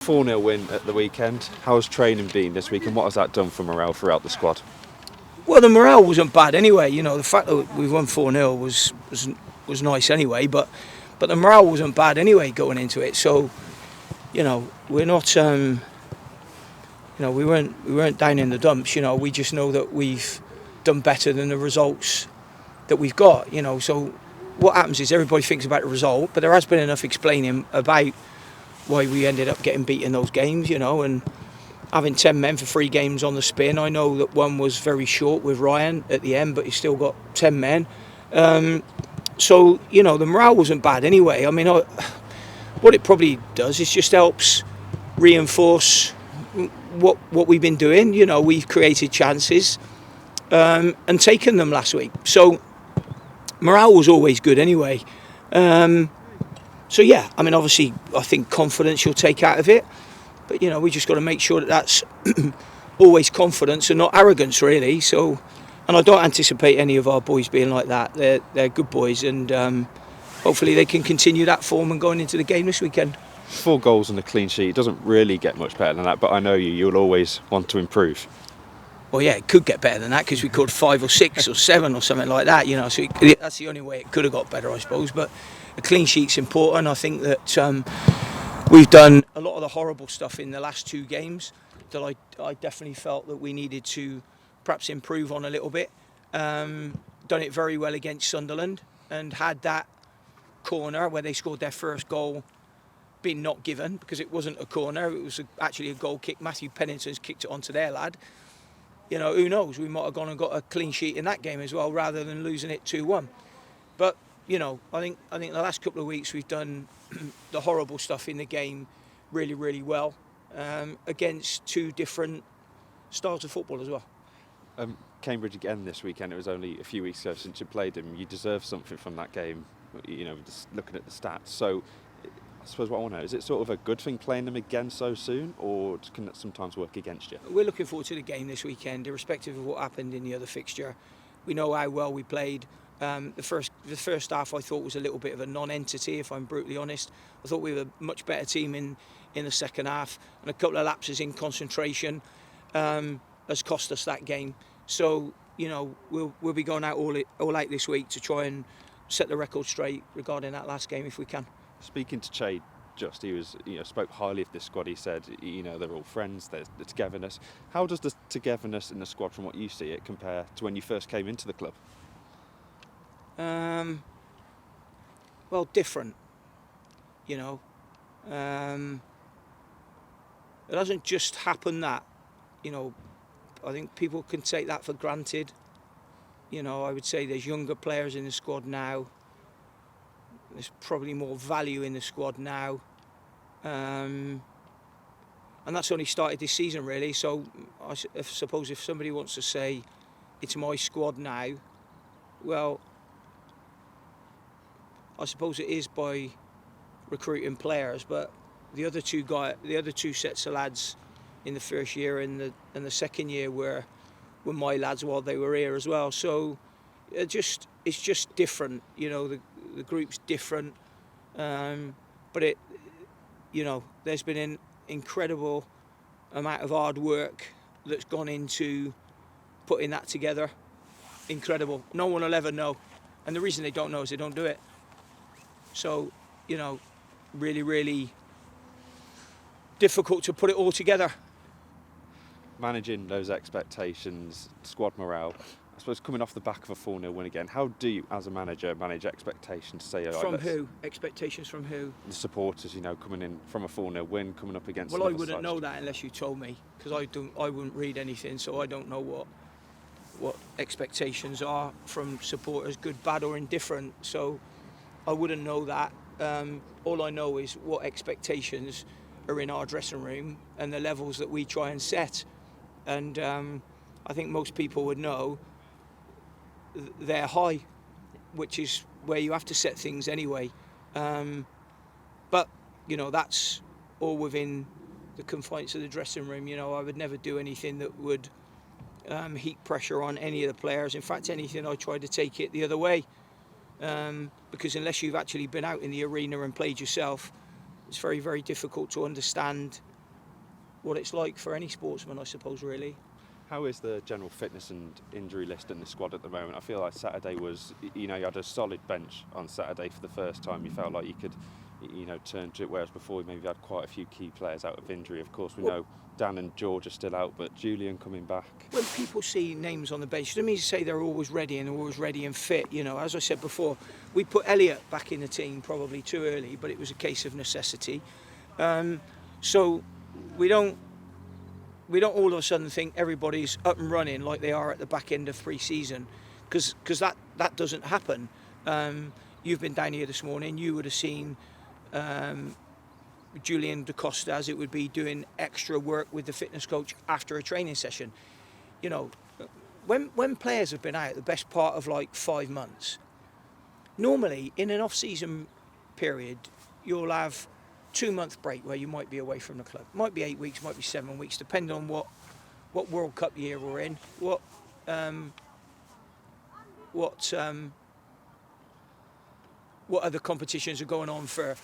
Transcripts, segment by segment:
4-0 win at the weekend. How's training been this week and what has that done for morale throughout the squad? Well, the morale wasn't bad anyway. The fact that we won 4-0 was nice anyway. But the morale wasn't bad anyway going into it. So, we're not. We weren't down in the dumps. We just know that we've done better than the results that we've got. So what happens is everybody thinks about the result, but there has been enough explaining about why we ended up getting beat in those games. And having 10 men for 3 games on the spin. I know that one was very short with Ryan at the end, but he's still got 10 men. So, the morale wasn't bad anyway. I mean, what it probably does is just helps reinforce what we've been doing. We've created chances and taken them last week. So, morale was always good anyway. So, yeah, I mean, obviously, I think confidence you'll take out of it. But, we just got to make sure that that's always confidence and not arrogance, really. So, and I don't anticipate any of our boys being like that. They're good boys, and hopefully they can continue that form and going into the game this weekend. 4 goals and a clean sheet. It doesn't really get much better than that, but I know you'll always want to improve. Well, yeah, it could get better than that because we scored 5 or 6 or 7 or something like that. So that's the only way it could have got better, I suppose. But a clean sheet's important. I think that we've done a lot of the horrible stuff in the last 2 games that I definitely felt that we needed to perhaps improve on a little bit. Done it very well against Sunderland and had that corner where they scored their first goal been not given because it wasn't a corner. It was actually a goal kick. Matthew Pennington's kicked it onto their lad. Who knows? We might have gone and got a clean sheet in that game as well rather than losing it 2-1. But, I think the last couple of weeks we've done the horrible stuff in the game really, really well against 2 different styles of football as well. Cambridge again this weekend. It was only a few weeks ago since you played them. You deserve something from that game, just looking at the stats. So I suppose what I want to know, is it sort of a good thing playing them again so soon, or can that sometimes work against you? We're looking forward to the game this weekend, irrespective of what happened in the other fixture. We know how well we played. The first half I thought was a little bit of a non-entity, if I'm brutally honest. I thought we were a much better team in the second half, and a couple of lapses in concentration has cost us that game. So, we'll be going out all out this week to try and set the record straight regarding that last game if we can. Speaking to Che, he was, spoke highly of this squad. He said, they're all friends, there's the togetherness. How does the togetherness in the squad, from what you see it, compare to when you first came into the club? Well, different. It doesn't just happen that, I think people can take that for granted. I would say there's younger players in the squad now. There's probably more value in the squad now. And that's only started this season, really. So I suppose if somebody wants to say it's my squad now, well, I suppose it is by recruiting players. But the other two sets of lads in the first year and the second year were my lads while they were here as well. So it's just different. The group's different, but there's been an incredible amount of hard work that's gone into putting that together. Incredible. No one will ever know, and the reason they don't know is they don't do it. So, really, really difficult to put it all together. Managing those expectations, squad morale, I suppose coming off the back of a 4-0 win again, how do you, as a manager, manage expectations? From who? Expectations from who? The supporters, coming in from a 4-0 win, coming up against. Well, I wouldn't know that unless you told me, because I wouldn't read anything, so I don't know what expectations are from supporters, good, bad, or indifferent. So I wouldn't know that. All I know is what expectations are in our dressing room and the levels that we try and set. And I think most people would know they're high, which is where you have to set things anyway. But, that's all within the confines of the dressing room. I would never do anything that would heap pressure on any of the players. In fact, anything I try to take it the other way. Because unless you've actually been out in the arena and played yourself, it's very, very difficult to understand what it's like for any sportsman, I suppose, really. How is the general fitness and injury list in the squad at the moment? I feel like Saturday was, you had a solid bench on Saturday for the first time. You felt like you could, turn to it, whereas before we maybe had quite a few key players out of injury. Of course, we know Dan and George are still out, but Julian coming back. When people see names on the bench, it doesn't mean to say they're always ready and fit. As I said before, we put Elliot back in the team probably too early, but it was a case of necessity. So we don't all of a sudden think everybody's up and running like they are at the back end of pre-season, because that doesn't happen. You've been down here this morning, you would have seen Julian DaCosta, as it would be, doing extra work with the fitness coach after a training session. When players have been out the best part of like 5 months, normally in an off-season period you'll have 2-month break where you might be away from the club. Might be 8 weeks, might be 7 weeks, depending on what World Cup year we're in, what other competitions are going on for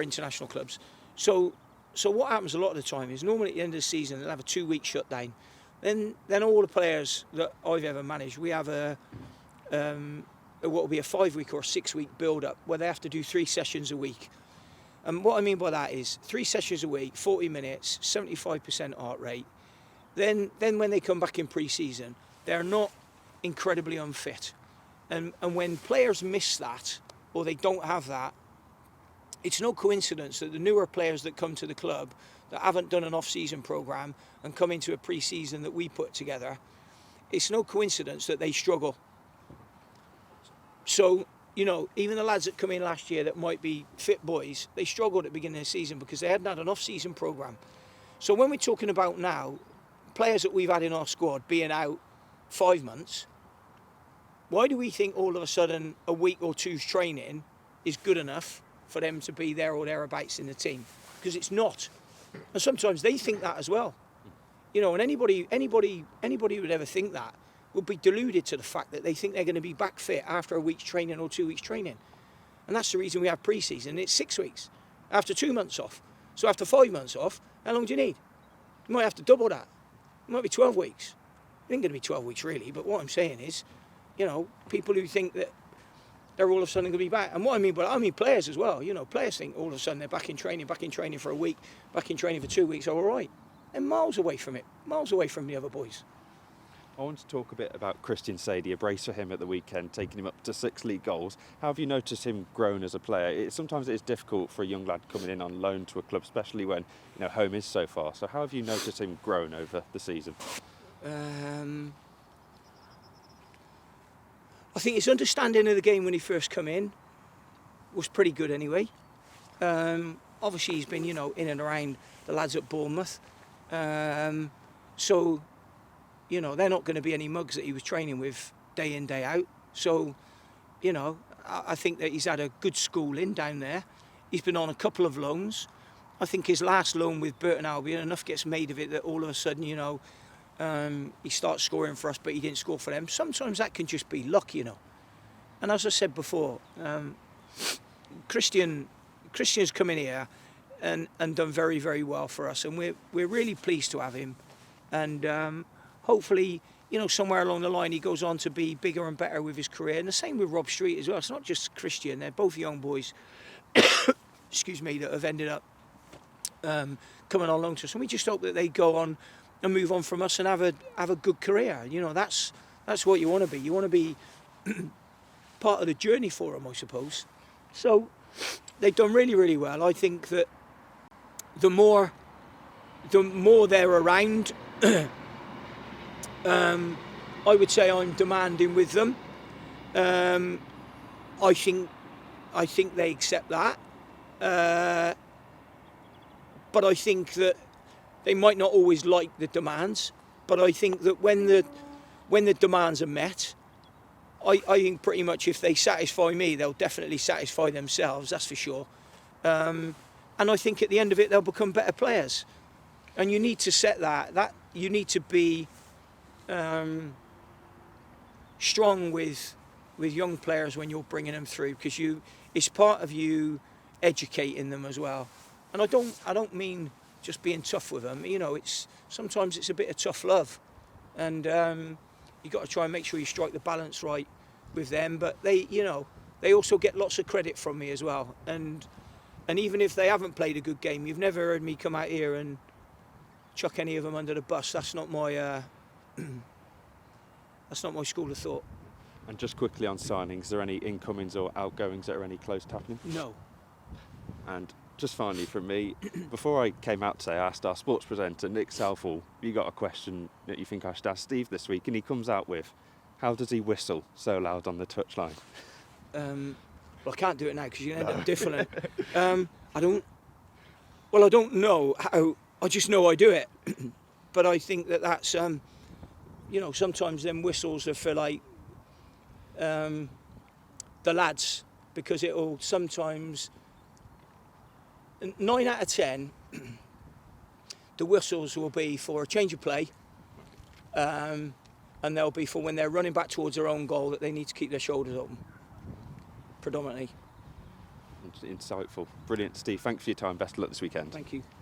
international clubs. So what happens a lot of the time is normally at the end of the season they'll have a 2-week shutdown. Then all the players that I've ever managed, we have what will be a 5-week or 6-week build-up where they have to do 3 sessions a week. And what I mean by that is 3 sessions a week, 40 minutes, 75% heart rate. Then when they come back in pre-season, they're not incredibly unfit. And when players miss that, or they don't have that, it's no coincidence that the newer players that come to the club that haven't done an off-season programme and come into a pre-season that we put together, it's no coincidence that they struggle. So, even the lads that come in last year that might be fit boys, they struggled at the beginning of the season because they hadn't had an off-season programme. So when we're talking about now, players that we've had in our squad being out 5 months, why do we think all of a sudden a week or two's training is good enough for them to be there or thereabouts in the team? Because it's not. And sometimes they think that as well. And anybody who would ever think that would be deluded to the fact that they think they're going to be back fit after a week's training or 2 weeks training. And that's the reason we have pre-season. It's 6 weeks after 2 months off. So after 5 months off, how long do you need? You might have to double that. It might be 12 weeks. It ain't going to be 12 weeks really, but what I'm saying is, people who think that they're all of a sudden going to be back. And what I mean players as well. Players think all of a sudden they're back in training for a week, back in training for 2 weeks, all right. They're miles away from it, miles away from the other boys. I want to talk a bit about Christian Sadie, a brace for him at the weekend, taking him up to 6 league goals. How have you noticed him grown as a player? Sometimes it is difficult for a young lad coming in on loan to a club, especially when home is so far. So how have you noticed him grown over the season? I think his understanding of the game when he first come in was pretty good anyway. Obviously he's been in and around the lads at Bournemouth. So they're not going to be any mugs that he was training with day in, day out. So, I think that he's had a good schooling down there. He's been on a couple of loans. I think his last loan with Burton Albion, enough gets made of it that all of a sudden, he starts scoring for us, but he didn't score for them. Sometimes that can just be luck, And as I said before, Christian's come in here and done very, very well for us. And we're really pleased to have him. And hopefully, somewhere along the line he goes on to be bigger and better with his career. And the same with Rob Street as well. It's not just Christian, they're both young boys, excuse me, that have ended up coming on loan to us. And we just hope that they go on and move on from us and have a good career. That's what you want to be. You want to be part of the journey for them, I suppose. So they've done really, really well. I think that the more they're around, I would say I'm demanding with them. I think they accept that, but I think that they might not always like the demands. But I think that when the demands are met, I think pretty much if they satisfy me, they'll definitely satisfy themselves. That's for sure. And I think at the end of it, they'll become better players. And you need to set that you need to be strong with young players when you're bringing them through, because it's part of you educating them as well. And I don't mean just being tough with them. You know, sometimes it's a bit of tough love, and you got to try and make sure you strike the balance right with them. But they also get lots of credit from me as well. And even if they haven't played a good game, you've never heard me come out here and chuck any of them under the bus. That's not my that's not my school of thought. And just quickly on signings, is there any incomings or outgoings that are any close to happening? No. And just finally from me, before I came out today, I asked our sports presenter, Nick Southall, you got a question that you think I should ask Steve this week? And he comes out with, how does he whistle so loud on the touchline? Well, I can't do it now because you end up different. I don't know how. I just know I do it. But I think that's, sometimes them whistles are for like the lads, because it'll sometimes 9 out of 10 the whistles will be for a change of play, and they'll be for when they're running back towards their own goal that they need to keep their shoulders open predominantly. Insightful. Brilliant. Steve, thanks for your time. Best of luck this weekend. Thank you.